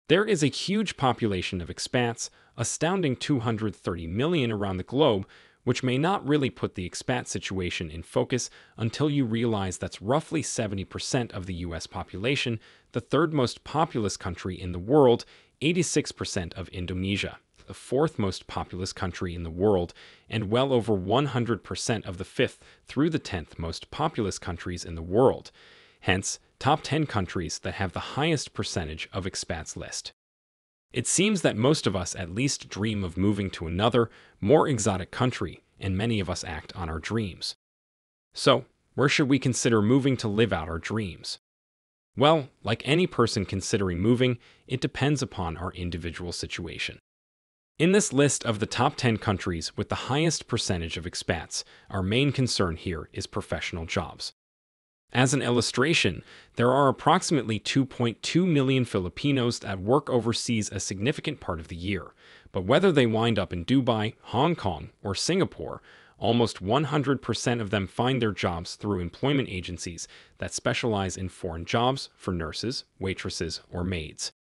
There is a huge population of expats, astounding 230 million around the globe, which may not really put the expat situation in focus until you realize that's roughly 70% of the US population, the third most populous country in the world, 86% of Indonesia, the fourth most populous country in the world, and well over 100% of the fifth through the 10th most populous countries in the world. Hence, top 10 countries that have the highest percentage of expats list. It seems that most of us at least dream of moving to another, more exotic country, and many of us act on our dreams. So, where should we consider moving to live out our dreams? Well, like any person considering moving, it depends upon our individual situation. In this list of the top 10 countries with the highest percentage of expats, our main concern here is professional jobs. As an illustration, there are approximately 2.2 million Filipinos that work overseas a significant part of the year, but whether they wind up in Dubai, Hong Kong, or Singapore, almost 100% of them find their jobs through employment agencies that specialize in foreign jobs for nurses, waitresses, or maids.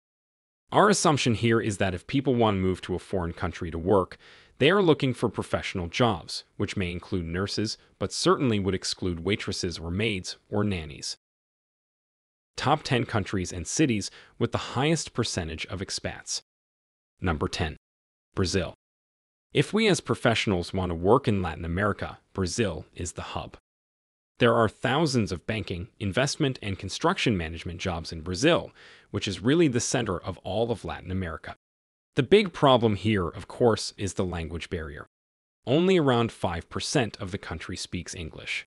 Our assumption here is that if people want to move to a foreign country to work, they are looking for professional jobs, which may include nurses, but certainly would exclude waitresses or maids or nannies. Top 10 countries and cities with the highest percentage of expats. Number 10. Brazil. If we as professionals want to work in Latin America, Brazil is the hub. There are thousands of banking, investment, and construction management jobs in Brazil, which is really the center of all of Latin America. The big problem here, of course, is the language barrier. Only around 5% of the country speaks English,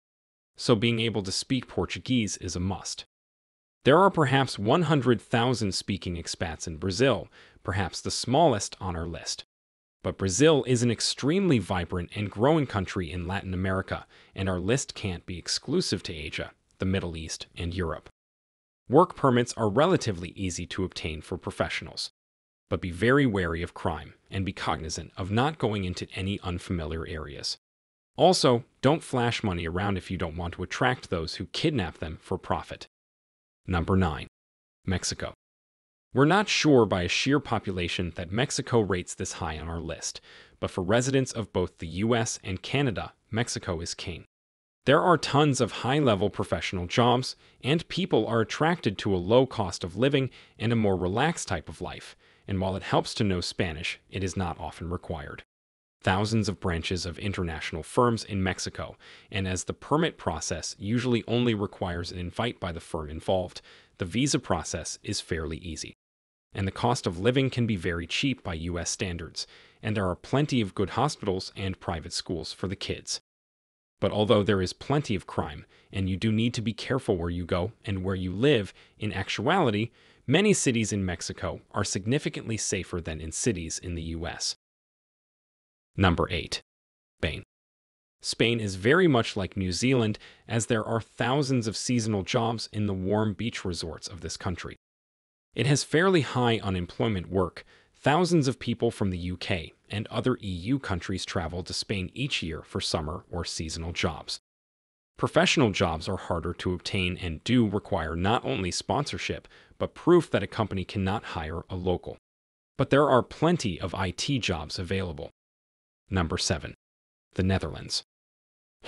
so being able to speak Portuguese is a must. There are perhaps 100,000 speaking expats in Brazil, perhaps the smallest on our list. But Brazil is an extremely vibrant and growing country in Latin America, and our list can't be exclusive to Asia, the Middle East, and Europe. Work permits are relatively easy to obtain for professionals. But be very wary of crime and be cognizant of not going into any unfamiliar areas. Also, don't flash money around if you don't want to attract those who kidnap them for profit. Number 9. Mexico. We're not sure by a sheer population that Mexico rates this high on our list, but for residents of both the US and Canada, Mexico is king. There are tons of high-level professional jobs, and people are attracted to a low cost of living and a more relaxed type of life. And while it helps to know Spanish, it is not often required. Thousands of branches of international firms in Mexico, and as the permit process usually only requires an invite by the firm involved, the visa process is fairly easy. And the cost of living can be very cheap by US standards, and there are plenty of good hospitals and private schools for the kids. But although there is plenty of crime, and you do need to be careful where you go and where you live, in actuality, many cities in Mexico are significantly safer than in cities in the US. Number 8. Spain. Spain is very much like New Zealand, as there are thousands of seasonal jobs in the warm beach resorts of this country. It has fairly high unemployment work. Thousands of people from the UK and other EU countries travel to Spain each year for summer or seasonal jobs. Professional jobs are harder to obtain and do require not only sponsorship, but proof that a company cannot hire a local. But there are plenty of IT jobs available. Number 7. The Netherlands.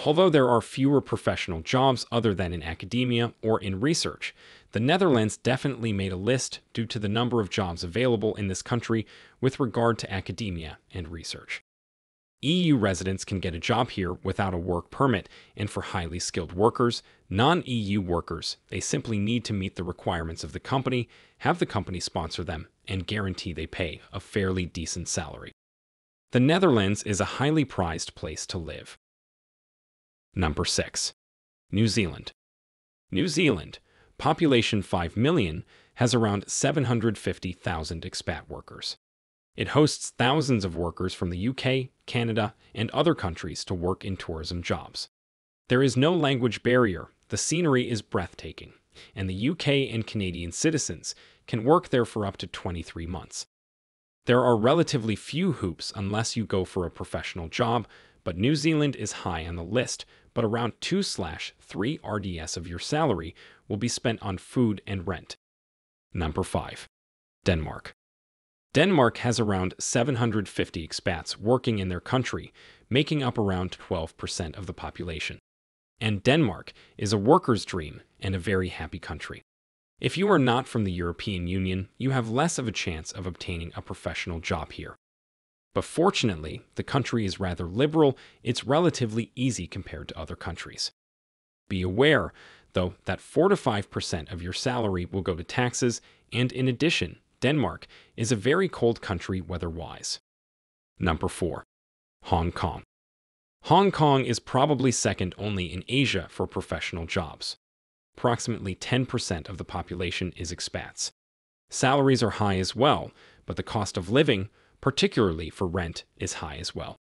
Although there are fewer professional jobs other than in academia or in research, the Netherlands definitely made a list due to the number of jobs available in this country with regard to academia and research. EU residents can get a job here without a work permit, and for highly skilled workers, non-EU workers, they simply need to meet the requirements of the company, have the company sponsor them, and guarantee they pay a fairly decent salary. The Netherlands is a highly prized place to live. Number 6. New Zealand. New Zealand, population 5 million, has around 750,000 expat workers. It hosts thousands of workers from the UK, Canada, and other countries to work in tourism jobs. There is no language barrier, the scenery is breathtaking, and the UK and Canadian citizens can work there for up to 23 months. There are relatively few hoops unless you go for a professional job, but New Zealand is high on the list, but around 2/3 RDS of your salary will be spent on food and rent. Number 5. Denmark. Denmark has around 750 expats working in their country, making up around 12% of the population. And Denmark is a worker's dream and a very happy country. If you are not from the European Union, you have less of a chance of obtaining a professional job here. But fortunately, the country is rather liberal. It's relatively easy compared to other countries. Be aware, though, that 4 to 5% of your salary will go to taxes, and in addition, Denmark is a very cold country weather-wise. Number 4. Hong Kong. Hong Kong is probably second only in Asia for professional jobs. Approximately 10% of the population is expats. Salaries are high as well, but the cost of living, particularly for rent, is high as well.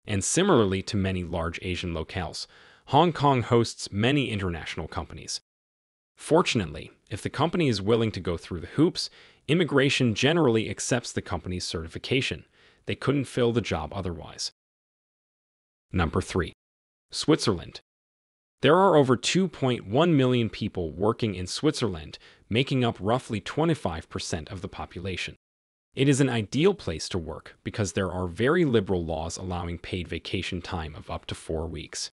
And similarly to many large Asian locales, Hong Kong hosts many international companies. Fortunately, if the company is willing to go through the hoops, immigration generally accepts the company's certification. They couldn't fill the job otherwise. Number 3. Switzerland. There are over 2.1 million people working in Switzerland, making up roughly 25% of the population. It is an ideal place to work because there are very liberal laws allowing paid vacation time of up to 4 weeks.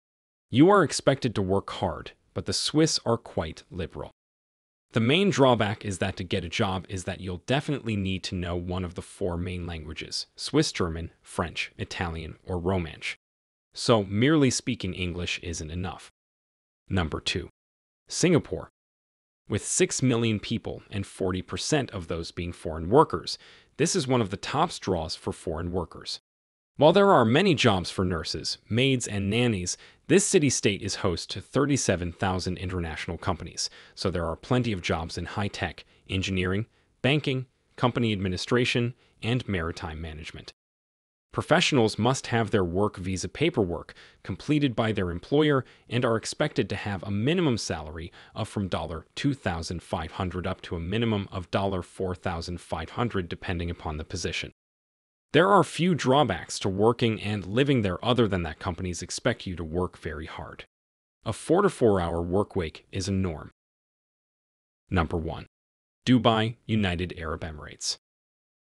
You are expected to work hard, but the Swiss are quite liberal. The main drawback is that to get a job is that you'll definitely need to know one of the 4 main languages: Swiss German, French, Italian, or Romansh. So merely speaking English isn't enough. Number 2. Singapore. With 6 million people and 40% of those being foreign workers, this is one of the top draws for foreign workers. While there are many jobs for nurses, maids, and nannies, this city-state is host to 37,000 international companies, so there are plenty of jobs in high-tech, engineering, banking, company administration, and maritime management. Professionals must have their work visa paperwork completed by their employer and are expected to have a minimum salary of from $2,500 up to a minimum of $4,500 depending upon the position. There are few drawbacks to working and living there other than that companies expect you to work very hard. A 4 to 4 hour work week is a norm. Number 1. Dubai, United Arab Emirates.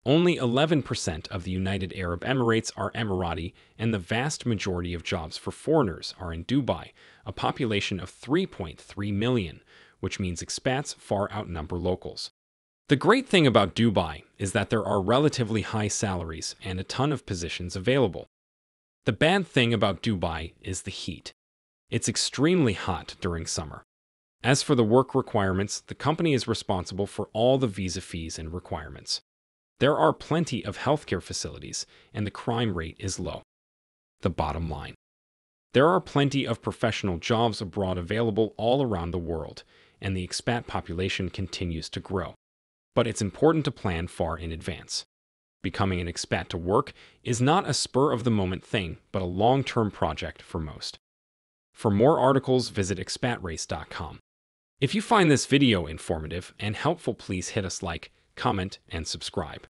Only 11% of the United Arab Emirates are Emirati, and the vast majority of jobs for foreigners are in Dubai, a population of 3.3 million, which means expats far outnumber locals. The great thing about Dubai is that there are relatively high salaries and a ton of positions available. The bad thing about Dubai is the heat. It's extremely hot during summer. As for the work requirements, the company is responsible for all the visa fees and requirements. There are plenty of healthcare facilities, and the crime rate is low. The bottom line. There are plenty of professional jobs abroad available all around the world, and the expat population continues to grow. But it's important to plan far in advance. Becoming an expat to work is not a spur-of-the-moment thing, but a long-term project for most. For more articles, visit expatrace.com. If you find this video informative and helpful, please hit us like, comment, and subscribe.